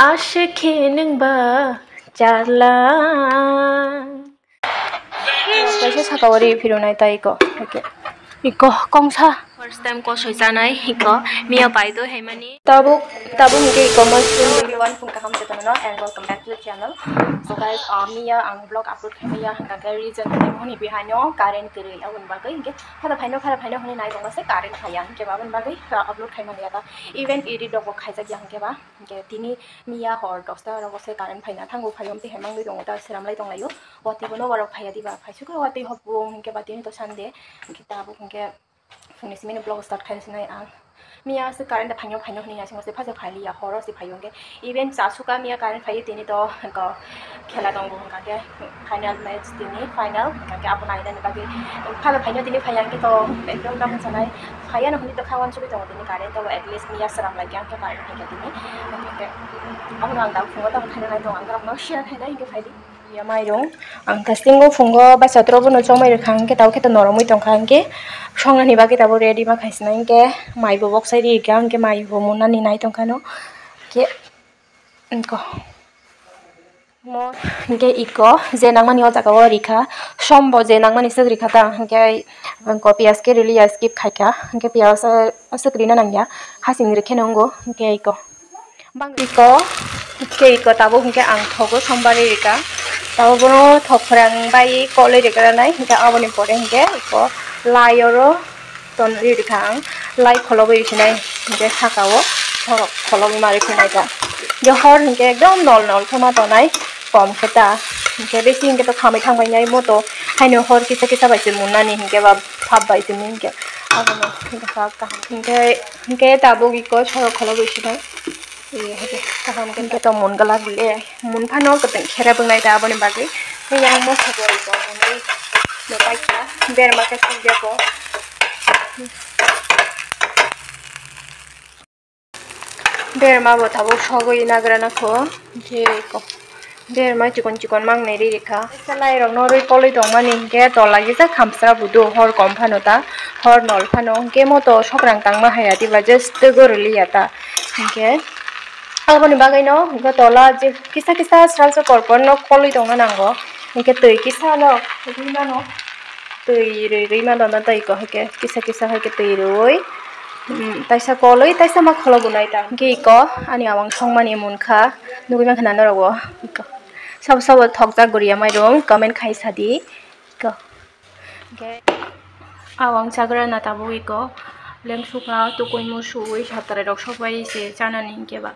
आशिकी नोंबा जारला कैसे साकावरी फिरुनाय ताइको इको कौंसा फर्स्ट टाइम को सोचानाय इको मिया पाइदो Hemani ताबु Hinge eco mushroom everyone फुंका हम चेतनो and welcome back to the channel. So guys मिया आं ब्लॉग अपलोड खामिया हंगा रीजन होनी बिहाइनो कारेन्ट तिरै आवन बागै हिंगे फादा फाइनो होनी नाय दंगासे कारेन्ट खाया हिंगे बाबन बागै अपलोड खाइमानिया दा इवेंट एडिट दगो खाइजा गिया हिंगे बा हिंगे तिनि मिया हर 10टा रगसे कारेन्ट फाइना थांगो फायमते हेमांगै दंगो दा सेरामलाय दंलायो वाति बनो वारो फाया दिबा फाइसुका वाति हबो हिंगे बातिनि तो सानदे हिंगे ताबु हिंगे फुंनि सिमिनो ब्लॉग स्टार्ट खाइसिनाय आं मिया से कारेन्ट फाइनो होनी नासिंग से फासे फाइलिया हरो से फायोंगे इवेंट सासुका मिया कारेन्ट फाइ तिनि तो हिंगा खेला दंगो हिंगा फाइनल मैच तिनि फाइनल हिंगा आपन आइदानि बागै फादा फाइनो तिनि फायांगे तो एकदम गाम सनाय फाया नहुनि तो खावान सुबि दंगो तिनि कारेन्ट तो एटलिस्ट मिया सराम लागे आंके कारेन्ट हिंगा तिनि आपन आं दा फुंगा दा फाइनो नाय दं आं ग्राम शेयार खाइदा हिंगे फाइदि या माइरं आं कास्टिंगो फुंगो बासात्रबो न चमाइ रखांगे ताव खेता नरमै दंखांगे संनानि बागै ताबो रेडी मा खाइसनांगे माइबो बक्साइरि के आंगे माइबो मुनानि नाय दंखानो के इनको मो के इको जे नांगमानि अजागाव रिखा समबो जे नांगमानि सग्रिखा ता के इनको पियास के रिलिया स्किप खाइका के पियास सग्रिना नांगिया हासिं रिखेनंगो के इको इको ताबो के आं थगो समबारि रिका ताबो थफरां बाय कले रिकरानाय के आबनि परे के eco लायरो ton ri khang lai kholobi sinai ke sakawo hor kholobi mari sinai ta je hor ke ekdom nol thoma tonai kom kheta ke besi ke to khamai thangbai nai moto haino hor kisa baisi munani ke ba phab baisi min ke abono ka ke tabu ki ko chor kholobi sinai ye hebe taham ke to mun gala gule mun phano ke khera bungai ta aboni bagi yang mo sabori ko ni no paika ber ma ke singja ko बेरमा बताबो सगै नागराना खो जेको बेरमा chicken मांग नै रेखा सलाइ रंग नरै कलै दंमानि के तलागि जा खामस्रा बुदु हर कमफानोता हर नल फानो के मतो सब्रां तांमा हाया दिबा जस्ट गोरलियाता के आबनि बागैनो के तला जे किसा स्राल से करपन न कलै दंगा नांगो के तै किसा न रिमानो तै रिमानो न तै को के किसा के तै रोय taisa koloi taisa ma kholo gunai ta ge ko ani awang songmani munka nugui ma khana narago sab thokja guriya mai rom comment khai sadi ko ge awang chagra na tabu ko lengsuka to koi mo sui satare rok sobai se chanani ke ba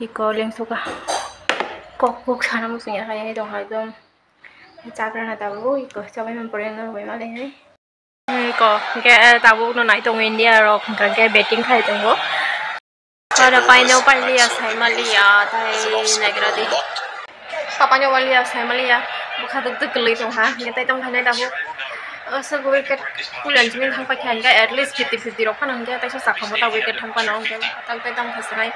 iko lengsuka kok sana mo sing ha dong ha dom chagra na tabu iko sabai man pore na bai ma le ko ke tabu no nai tong India ro ke betting khai tong para paino palia sai malia dai nagra de papanyo walia sai malia bukha tuk lei tong ha ke tai tong thane tabu asa go wicket pulan jimin thang pa khan ga at least 50-50 ro phan ga tai sa sakhamo ta wicket thang pa no ke ta tai tong khasrai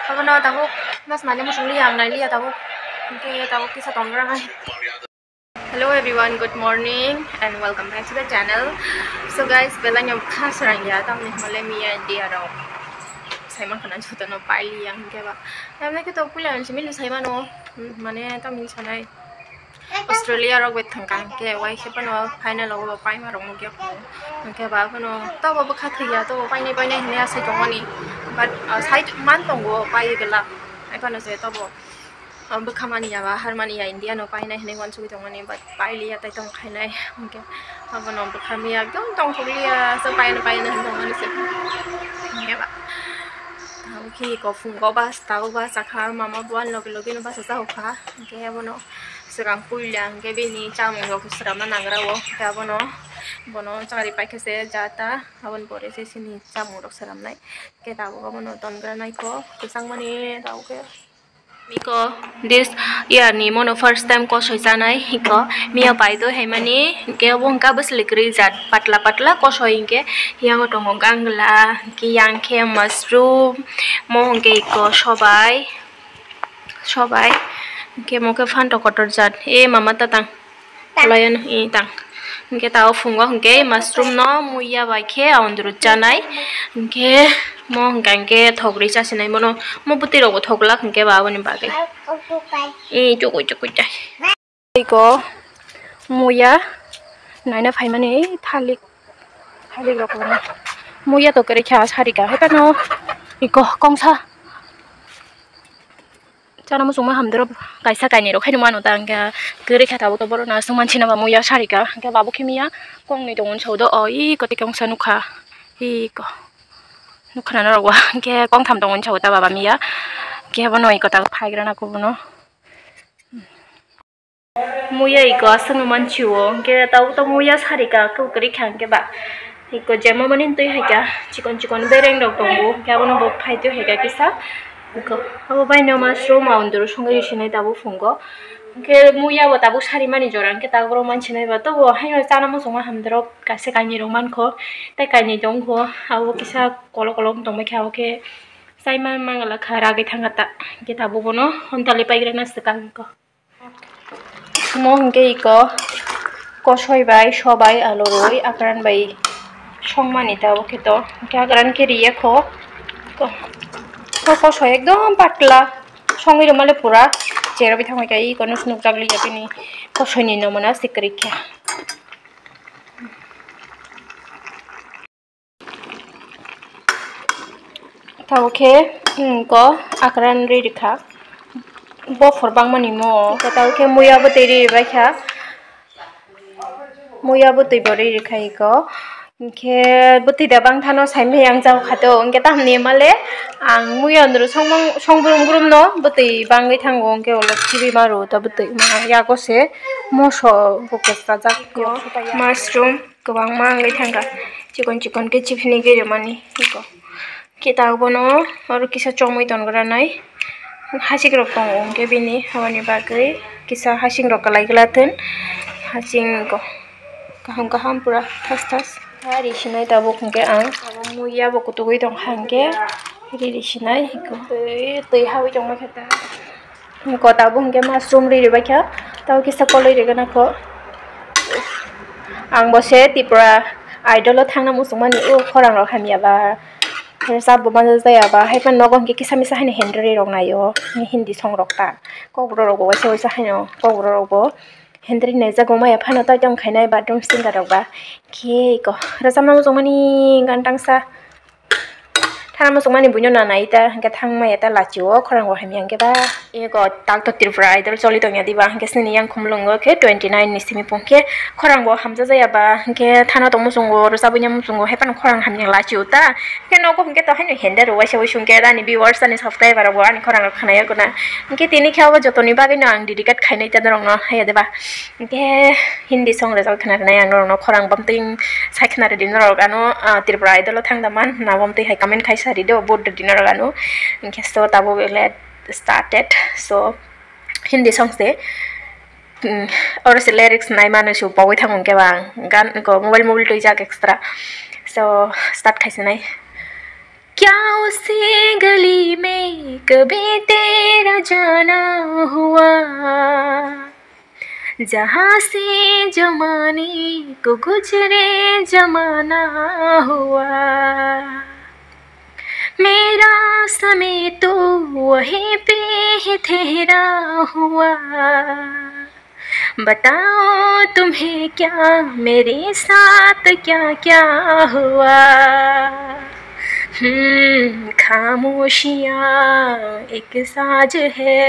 paano tabu mas mane mo sung liang nai lia tabu ke tabu ki sa tong ra hai. Hello everyone, good morning and welcome back to the channel. So guys, bela nyam khas rang ya tam ni male miya dia ro saiman khana chuta no paili yang ke ba nam na ke to pulan simin saiman no mane tam ni sanai Australia ro wet thang kan ke wai se pano final over pai ma rong ke ba pano to ba kha thia to pai nei ne sai tong ani but side man tong go pai gela ai pano se to bo Bekhamani ya harmani ya India no pai nai hne wan sugi tong ani but pai lia tai tong khai nai okay abono bekhamia dong tong thulia so pai na tong ani se ya ba okay ko phung ko ba tau ba sakha mama buan logi no ba sa kha okay abono serang pulang ke bini chamung ro kusram na nagra wo ke abono bono chari pai ke se jata abon pore se sini chamung ro saram nai ke ta abono tongra nai ko kusang mani tau ke Miko this year ni mono first time ko soisanai hiko mia paido hemani ke wongka bus likri jat patla ko soinke yang tongo gangla ki yang ke mushroom mohonke ko sobai ke moke fan to kotor jat e mama tatang layan i tang इनके ताऊ फुंगो इनके mushroom न मुया बाइके आउंदरु जानाय इनके मो इनके थोगरी चासिनाय मनो मो बुति रगो थोगला इनके बाबोनि बागै ए चोको चोको जाय इको मुया नायना फाइमाने थालिक रगो मुया तो करे ख्या सारिका हेपानो इको कंसा जाना मोसुमा हामदरो गायसा गायनि रो खायनो मानो दा इनके गरे खाताबो तो बरो ना सुमानसिना बा मुया सारिका इनके बाबो खेमिया कंनि दंगन सौदो इ कति कंसा नुखा इको नुखना रगवा इनके कंथाम दंगन सौदा बाबा मिया के बनो इको ता फाइग्राना को बनो मुया इको असंग मानचिवो इनके ताऊ तो मुया सारिका को गरे ख्या इनके बा इको जेमो मनिन तै हाइका चिकन बेरें रग दंगो के बनो बो फाइतो हाइका किसा इको अब बायनो मशरूम आउंदरु संगरि सिनाय दाबो फुंगो के मुया बो दाबो सारि मानि जरा के तागरो मानसिनाय बा तो हायनो जाना मोसंगा हामदरो गासे गायनि रं मानखो ताय गायनि दंखो आबो किसा कल कल दंबाय खाओ के साइमान मांगला खारागै थांगाता के दाबो बनो हन्ताले पाइग्राना सकांको मो हंके इको कसय बाय सबाय आलुरय आक्रान बाय संमानि दाबो केतो के आक्रान के रिया खो कसय एकदम पातला संगिरो माले पुरा जेराबि थांबाय गाय इकोनो स्नुक जागलि जाबिनि कसयनि नमना सिकरिख्या तावखे इनको आक्रान रिरिखा बफर बांगमानि मो तावखे मुयाबो तैरि बायखा मुयाबो तैबो रिरिखा इको इनके बुति दाबां थानो साइमे आं जाव खातो इनके तामनि माले आं मुया अंदरो संब्रुम ब्रुम न बुति बांगै थांगो इनके अलप टिभि मारो ता बुति यागोसे मोसो बकेस्ता जाको मशरूम गोबां मांगै थांगा चिकन के चिपनि गेरे मानि इको के तागबनो और किसा चमै तनग्रा नाय हासिग रक दं इनके बिनि हावानि बागै किसा हासिग रक लाइगलाथोन हासिग को गाहाम पुरा थास hari sinai tabo kungke ang muya boko tugui dong hangke riri sinai ko tei hawi jong makhata ko tabo hangke mushroom riri bakha tabo kisa koloi regana ko ang bose tipura idol thangna musumani o khorang ro hamia ba sa bo man jaya ba haipan nogo hangke kisa misa hani hendri rong nayo ni hindi song rokta kobro rogo wase wase hano kobro rogo hendri neza goma ya phano ta jam khainai bathroom singa rokba ke ko rasama mosomani gantangsa thana mosomani bunyo na naita hangke thangma eta lachiwo khorang wa hami hangke ba ego tak to tirpra idol choli tongya diba hangke sini yang khumlungo ke 29 ni simi pongke khorang bo hamja jaya ba hangke thana to mosongo rosabunya mosongo hepan khorang hamni lachiwo ta ke nogo hangke to haino hender wa sewi sungke ani viewers ani subscriber bo ani khorang khanaya gona hangke tini khawa jotoni bagai no ang dedicat khainai ta dorong no haya deba hangke hindi song result khana nai ang no khorang bamting saikna re dinner ano tirpra idol thangdaman na bamting hai comment khai do board dinner gano in so tabo let started so hindi songs de or se lyrics nai manu shu pawai thangung ke bang gan ko mobile to jak extra so start khai nai क्या उसी गली में कभी तेरा जाना हुआ जहाँ से जमाने को गुजरे जमाना हुआ मेरा समय तो वहीं पे ही ठहरा हुआ बताओ तुम्हें क्या मेरे साथ क्या क्या हुआ खामोशियाँ एक साज है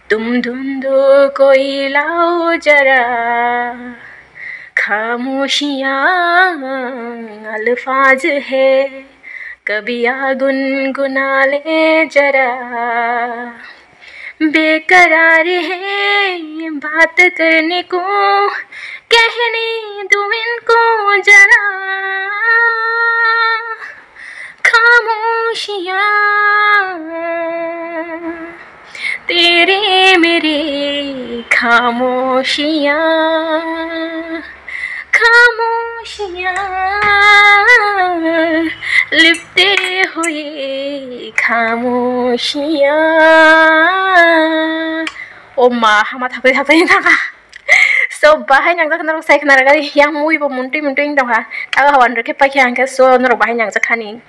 तुम ढूंढो कोई लाओ जरा खामोशियाँ अल्फाज है कभी आ गुनगुना ले जरा बेकरार है बात करने को कहने दो इनको जरा खामोशियाँ तेरे मेरे खामोशियाँ लिपटे हुए खामोशियाँ ओ मा हामा थाबै थाबै Naga so bahai yang jakan norok sai khana gari yang mui bo munti dong ha aga hawan reke pakai angke so norok bahai yang jakani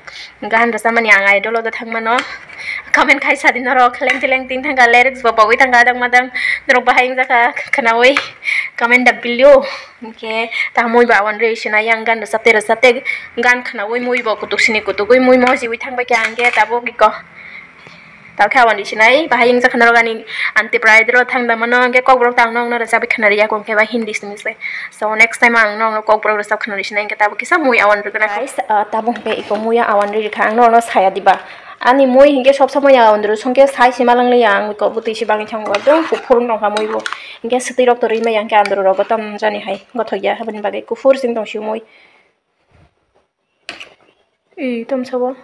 gan rasa mani angai dolo da thang mano comment khai sa din norok leng ting thang ga lyrics bo bawi thang ga dang madang norok bahai yang jaka khana oi comment da bilio ke ta mui ba wan re sina yang gan rasate gan khana oi mui bo kutuk sini kutuk oi mui mo ji wi thang ba kya angke ta bo ki ko tao khawan di sinai bahai yang jakan norok ani anti pride ro thang da mano ke kok bro tang nong no rasa bi khana ria kon ke ba hindi simise so next time ang nong kok bro rasa khana ri sinai ke ta bo kisa mui awan ro kana guys ta bo be iko mui awan ri khang no no saya diba ani mui hinge sob samo ya awan ro songke sai simalang le yang ko buti si bangi chang wa dong kufur no ha mui bo hinge siti rok to ri ma yang ke andro ro gotam jani hai gothoya habani bage kufur sing dong shi mui tom sabo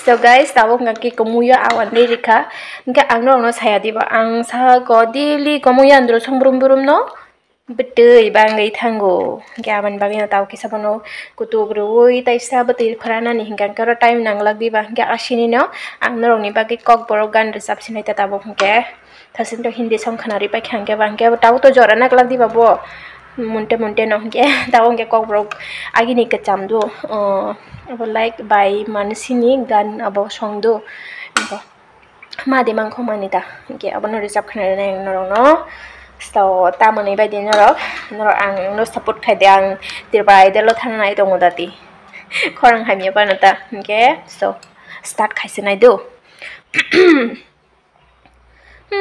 so guys tawok ngaki komuya awan rika ngka angno no saya diba ang sa go dili komuya andro songbrum brum no betei bangai thango gaman bagi na taw kisabono kutugroi taisa betil pharana ni hingkan kara time nanglak diba ngka asini no angno rong ni bagi kok borok gan resap sinai ta tabok ngke thasin to hindi song khanari pa khangke bangke taw to jora naklak diba bo munte no ngke taw ngke kok borok agini kecham do abo like by mansini gan abo songdo ngo made mangko manita ngke abo no resap khana na norong no so tamani bai din norok ang no support khaide ang tirbai delo thanai dongo dati khorang haimya banata ngke so start khaisenai do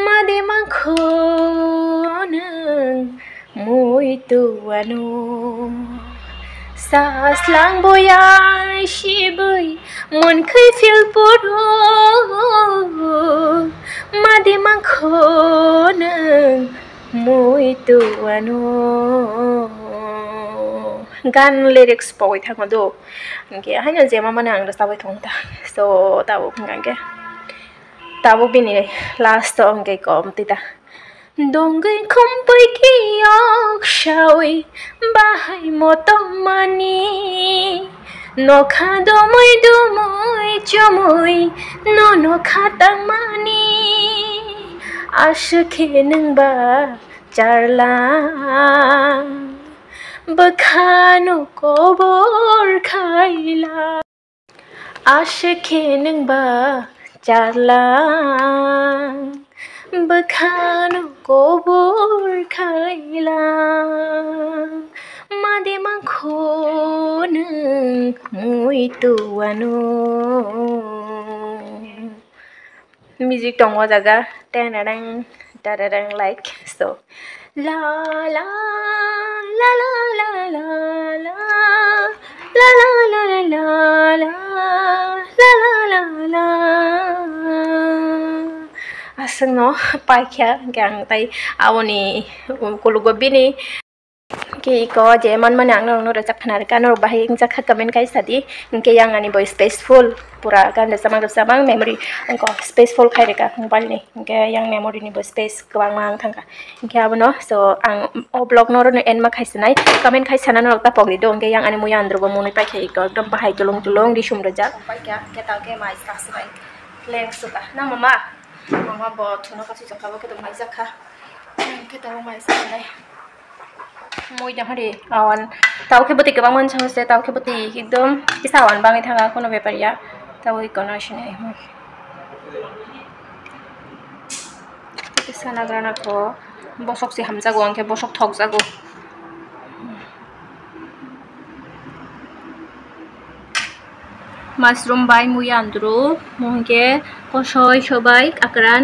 made mangko nang mui tuano saslang boyar shibui mon khai fil puro made mangkhona moi tuano gan lyrics poi thangdo nge haina jema mane ang rasabai thongta so tabo ngange tabo bini last song ge kom tita dongai khompai kiok shawi bahai motomani nokha domoi chomoi no khatang mani ashke ningba charla bakhano kobor khaila ashke ningba charla bakhano kobor khaila made mangkhon mui tuano music tong wa jaga tararang like so la la la la la la la la la la la la la la la aseng no paikya gang tai awoni kulugo bini ke iko je man manang no rajak khana ka no bahai ingja kha comment kai sadi ke yang ani boy spaceful pura kan samang memory ko spaceful khai reka mobile ni ke yang memory ni bo space kwang mang thangka ke abono so ang o blog no no en ma khai sanai comment khai sana no ta pogri do ke yang ani mo yandro bo moni pai khai ko ekdom bahai tulung di sum rajak pai kya ke ta ke mai saksai leng suka na mama bo thuno ka si jakha bo ke to mai jakha ke ta mai sanai moi jang hari awan tau ke beti kebang man chang se tau ke beti ekdom kisawan bangi thanga kono bepar ya tau ikono shine kisana grana ko bosok si hamjago angke bosok thok jago mushroom bai mui andru mongke kosoi sobai akran